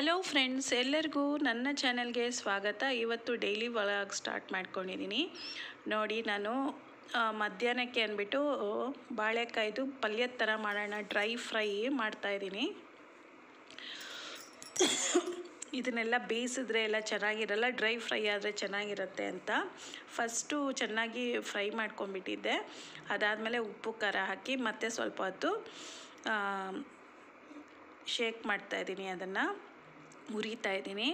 Hello friends, ಎಲ್ಲರಿಗೂ ನನ್ನ ಚಾನಲ್ಗೆ ಸ್ವಾಗತ. ಇವತ್ತು ಡೈಲಿ ವ್ಲಾಗ್ ಸ್ಟಾರ್ಟ್ ಮಾಡ್ಕೊಂಡಿದ್ದೀನಿ ನೋಡಿ. ನಾನು ಮಧ್ಯಾಹ್ನಕ್ಕೆ ಅಂದ್ಬಿಟ್ಟು ಬಾಳೆಕಾಯ್ದು ಪಲ್ಯದ ಥರ ಮಾಡೋಣ, ಡ್ರೈ ಫ್ರೈ ಮಾಡ್ತಾಯಿದ್ದೀನಿ. ಇದನ್ನೆಲ್ಲ ಬೇಯಿಸಿದ್ರೆ ಎಲ್ಲ ಚೆನ್ನಾಗಿರಲ್ಲ, ಡ್ರೈ ಫ್ರೈ ಆದರೆ ಚೆನ್ನಾಗಿರುತ್ತೆ ಅಂತ ಫಸ್ಟು ಚೆನ್ನಾಗಿ ಫ್ರೈ ಮಾಡ್ಕೊಂಡ್ಬಿಟ್ಟಿದ್ದೆ. ಅದಾದಮೇಲೆ ಉಪ್ಪು ಖಾರ ಹಾಕಿ ಮತ್ತೆ ಸ್ವಲ್ಪ ಹೊತ್ತು ಶೇಕ್ ಮಾಡ್ತಾಯಿದ್ದೀನಿ, ಅದನ್ನು ಹುರಿತಾ ಇದ್ದೀನಿ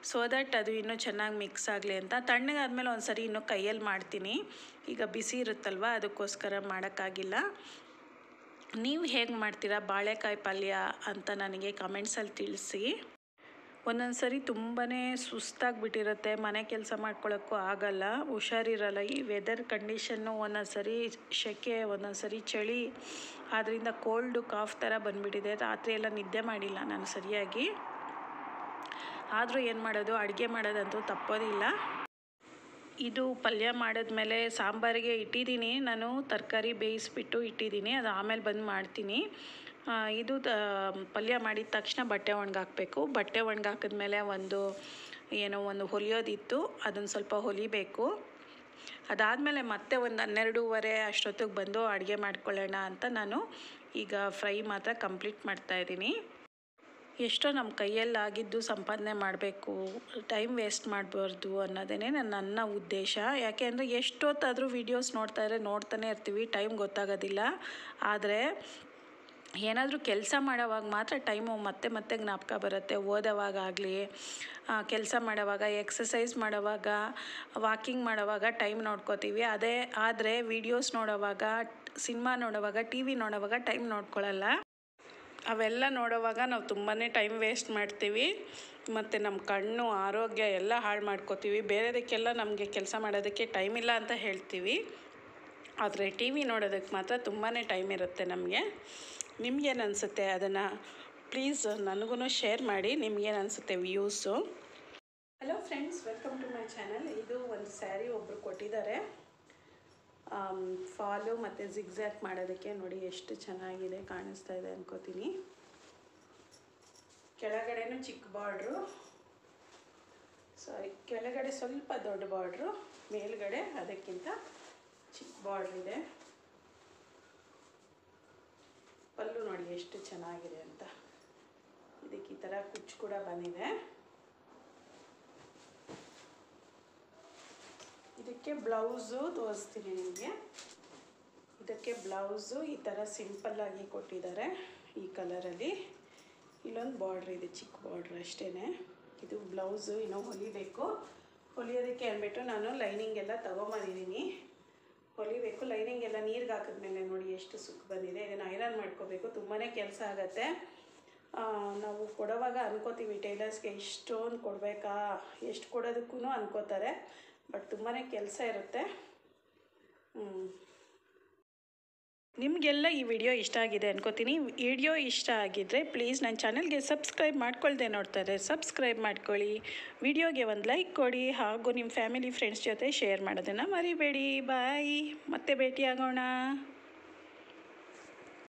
ಸೊ ದಟ್ ಅದು ಇನ್ನೂ ಚೆನ್ನಾಗಿ ಮಿಕ್ಸ್ ಆಗಲಿ ಅಂತ. ತಣ್ಣಗಾದ್ಮೇಲೆ ಒಂದು ಸರಿ ಇನ್ನೂ ಕೈಯಲ್ಲಿ ಮಾಡ್ತೀನಿ, ಈಗ ಬಿಸಿ ಇರುತ್ತಲ್ವ ಅದಕ್ಕೋಸ್ಕರ ಮಾಡೋಕ್ಕಾಗಿಲ್ಲ. ನೀವು ಹೇಗೆ ಮಾಡ್ತೀರಾ ಬಾಳೆಕಾಯಿ ಪಲ್ಯ ಅಂತ ನನಗೆ ಕಮೆಂಟ್ಸಲ್ಲಿ ತಿಳಿಸಿ. ಒಂದೊಂದು ಸರಿ ತುಂಬಾ ಸುಸ್ತಾಗಿಬಿಟ್ಟಿರುತ್ತೆ, ಮನೆ ಕೆಲಸ ಮಾಡ್ಕೊಳ್ಳೋಕ್ಕೂ ಆಗಲ್ಲ, ಹುಷಾರಿರಲ್ಲ. ಈ ವೆದರ್ ಕಂಡೀಷನ್ನು ಒಂದೊಂದು ಸರಿ ಸೆಕೆ, ಒಂದೊಂದು ಸರಿ ಚಳಿ, ಆದ್ದರಿಂದ ಕೋಲ್ಡು ಕಾಫ್ ಥರ ಬಂದುಬಿಟ್ಟಿದೆ. ರಾತ್ರಿ ಎಲ್ಲ ನಿದ್ದೆ ಮಾಡಿಲ್ಲ ನಾನು ಸರಿಯಾಗಿ. ಆದರೂ ಏನು ಮಾಡೋದು, ಅಡುಗೆ ಮಾಡೋದಂತೂ ತಪ್ಪೋದಿಲ್ಲ. ಇದು ಪಲ್ಯ ಮಾಡಿದ್ಮೇಲೆ ಸಾಂಬಾರಿಗೆ ಇಟ್ಟಿದ್ದೀನಿ ನಾನು, ತರಕಾರಿ ಬೇಯಿಸ್ಬಿಟ್ಟು ಇಟ್ಟಿದ್ದೀನಿ, ಅದು ಆಮೇಲೆ ಬಂದು ಮಾಡ್ತೀನಿ. ಇದು ಪಲ್ಯ ಮಾಡಿದ ತಕ್ಷಣ ಬಟ್ಟೆ ಒಣಗಾಕಬೇಕು. ಬಟ್ಟೆ ಒಣಗಾಕಿದ್ಮೇಲೆ ಒಂದು ಹೊಲಿಯೋದಿತ್ತು, ಅದನ್ನು ಸ್ವಲ್ಪ ಹೊಲಿಬೇಕು. ಅದಾದಮೇಲೆ ಮತ್ತೆ ಒಂದು 12:30 ಅಷ್ಟೊತ್ತಿಗೆ ಬಂದು ಅಡುಗೆ ಮಾಡ್ಕೊಳ್ಳೋಣ ಅಂತ ನಾನು ಈಗ ಫ್ರೈ ಮಾತ್ರ ಕಂಪ್ಲೀಟ್ ಮಾಡ್ತಾಯಿದ್ದೀನಿ. ಎಷ್ಟೋ ನಮ್ಮ ಕೈಯಲ್ಲಾಗಿದ್ದು ಸಂಪಾದನೆ ಮಾಡಬೇಕು, ಟೈಮ್ ವೇಸ್ಟ್ ಮಾಡಬಾರ್ದು ಅನ್ನೋದೇ ನನ್ನ ಉದ್ದೇಶ. ಯಾಕೆ ಅಂದರೆ ಎಷ್ಟೊತ್ತಾದರೂ ವೀಡಿಯೋಸ್ ನೋಡ್ತಾನೆ ಇರ್ತೀವಿ, ಟೈಮ್ ಗೊತ್ತಾಗೋದಿಲ್ಲ. ಆದರೆ ಏನಾದರೂ ಕೆಲಸ ಮಾಡೋವಾಗ ಮಾತ್ರ ಟೈಮು ಮತ್ತೆ ಜ್ಞಾಪಕ ಬರುತ್ತೆ. ಓದೋವಾಗಲಿ, ಕೆಲಸ ಮಾಡೋವಾಗ, ಎಕ್ಸಸೈಸ್ ಮಾಡೋವಾಗ, ವಾಕಿಂಗ್ ಮಾಡೋವಾಗ ಟೈಮ್ ನೋಡ್ಕೋತೀವಿ. ಆದರೆ ವೀಡಿಯೋಸ್ ನೋಡೋವಾಗ, ಸಿನಿಮಾ ನೋಡೋವಾಗ, ಟಿ ವಿ ನೋಡೋವಾಗ ಟೈಮ್ ನೋಡ್ಕೊಳ್ಳಲ್ಲ. ಅವೆಲ್ಲ ನೋಡೋವಾಗ ನಾವು ತುಂಬಾ ಟೈಮ್ ವೇಸ್ಟ್ ಮಾಡ್ತೀವಿ, ಮತ್ತು ನಮ್ಮ ಕಣ್ಣು ಆರೋಗ್ಯ ಎಲ್ಲ ಹಾಳು ಮಾಡ್ಕೋತೀವಿ. ಬೇರೆದಕ್ಕೆಲ್ಲ ನಮಗೆ ಕೆಲಸ ಮಾಡೋದಕ್ಕೆ ಟೈಮ್ ಇಲ್ಲ ಅಂತ ಹೇಳ್ತೀವಿ, ಆದರೆ ಟಿ ವಿ ನೋಡೋದಕ್ಕೆ ಮಾತ್ರ ತುಂಬಾ ಟೈಮ್ ಇರುತ್ತೆ ನಮಗೆ. ನಿಮ್ಗೇನು ಅನಿಸುತ್ತೆ ಅದನ್ನು ಪ್ಲೀಸ್ ನನಗೂ ಶೇರ್ ಮಾಡಿ, ನಿಮ್ಗೇನು ಅನಿಸುತ್ತೆ views. Hello friends, welcome to my channel. ಇದು ಒಂದು ಸ್ಯಾರಿ ಒಬ್ಬರು ಕೊಟ್ಟಿದ್ದಾರೆ, ಫಾಲು ಮತ್ತು ಜಿಗ್ಜ್ಯಾಗ್ ಮಾಡೋದಕ್ಕೆ. ನೋಡಿ ಎಷ್ಟು ಚೆನ್ನಾಗಿದೆ, ಕಾಣಿಸ್ತಾ ಇದೆ ಅನ್ಕೋತೀನಿ. ಕೆಳಗಡೆನೂ ಚಿಕ್ಕ ಬಾರ್ಡ್ರು, ಕೆಳಗಡೆ ಸ್ವಲ್ಪ ದೊಡ್ಡ ಬಾರ್ಡ್ರು, ಮೇಲ್ಗಡೆ ಅದಕ್ಕಿಂತ ಚಿಕ್ಕ ಬಾರ್ಡ್ರ್ ಇದೆ. ಪಲ್ಲು ನೋಡಿ ಎಷ್ಟು ಚೆನ್ನಾಗಿದೆ ಅಂತ. ಇದಕ್ಕೆ ಈ ಥರ ಕುಚ್ಚು ಕೂಡ ಬಂದಿದೆ. ಇದಕ್ಕೆ ಬ್ಲೌಸು ತೋರಿಸ್ತೀನಿ ನಿಮಗೆ. ಇದಕ್ಕೆ ಬ್ಲೌಸು ಈ ಥರ ಸಿಂಪಲ್ಲಾಗಿ ಕೊಟ್ಟಿದ್ದಾರೆ, ಈ ಕಲರಲ್ಲಿ. ಇಲ್ಲೊಂದು ಬಾರ್ಡ್ರ್ ಇದೆ, ಚಿಕ್ಕ ಬಾರ್ಡ್ರ್ ಅಷ್ಟೇ. ಇದು ಬ್ಲೌಸು ಇನ್ನೂ ಹೊಲಿಬೇಕು. ಹೊಲಿಯೋದಕ್ಕೆ ಅಂದ್ಬಿಟ್ಟು ನಾನು ಲೈನಿಂಗ್ ಎಲ್ಲ ತೊಗೊಂಬಂದಿದ್ದೀನಿ, ಹೊಲಿಬೇಕು. ಲೈನಿಂಗ್ ಎಲ್ಲ ನೀರಿಗೆ ಹಾಕಿದ್ಮೇಲೆ ನೋಡಿ ಎಷ್ಟು ಸುಕ್ಕ ಬಂದಿದೆ. ಇದನ್ನು ಐರನ್ ಮಾಡ್ಕೋಬೇಕು, ತುಂಬಾ ಕೆಲಸ ಆಗುತ್ತೆ. ನಾವು ಕೊಡೋವಾಗ ಅನ್ಕೋತೀವಿ ಟೈಲರ್ಸ್ಗೆ ಇಷ್ಟೊಂದು ಕೊಡಬೇಕಾ, ಎಷ್ಟು ಕೊಡೋದಕ್ಕೂ ಅನ್ಕೋತಾರೆ, ಬಟ್ ತುಂಬಾ ಕೆಲಸ ಇರುತ್ತೆ. ನಿಮಗೆಲ್ಲ ಈ ವಿಡಿಯೋ ಇಷ್ಟ ಆಗಿದೆ ಅನ್ಕೋತೀನಿ. ವಿಡಿಯೋ ಇಷ್ಟ ಆಗಿದ್ದರೆ ಪ್ಲೀಸ್ ನನ್ನ ಚಾನಲ್ಗೆ ಸಬ್ಸ್ಕ್ರೈಬ್ ಮಾಡ್ಕೊಳ್ದೆ ನೋಡ್ತಾರೆ ಸಬ್ಸ್ಕ್ರೈಬ್ ಮಾಡ್ಕೊಳ್ಳಿ, ವಿಡಿಯೋಗೆ ಒಂದು ಲೈಕ್ ಕೊಡಿ, ಹಾಗೂ ನಿಮ್ಮ ಫ್ಯಾಮಿಲಿ ಫ್ರೆಂಡ್ಸ್ ಜೊತೆ ಶೇರ್ ಮಾಡೋದನ್ನು ಮರಿಬೇಡಿ. ಬಾಯ್, ಮತ್ತೆ ಭೇಟಿಯಾಗೋಣ.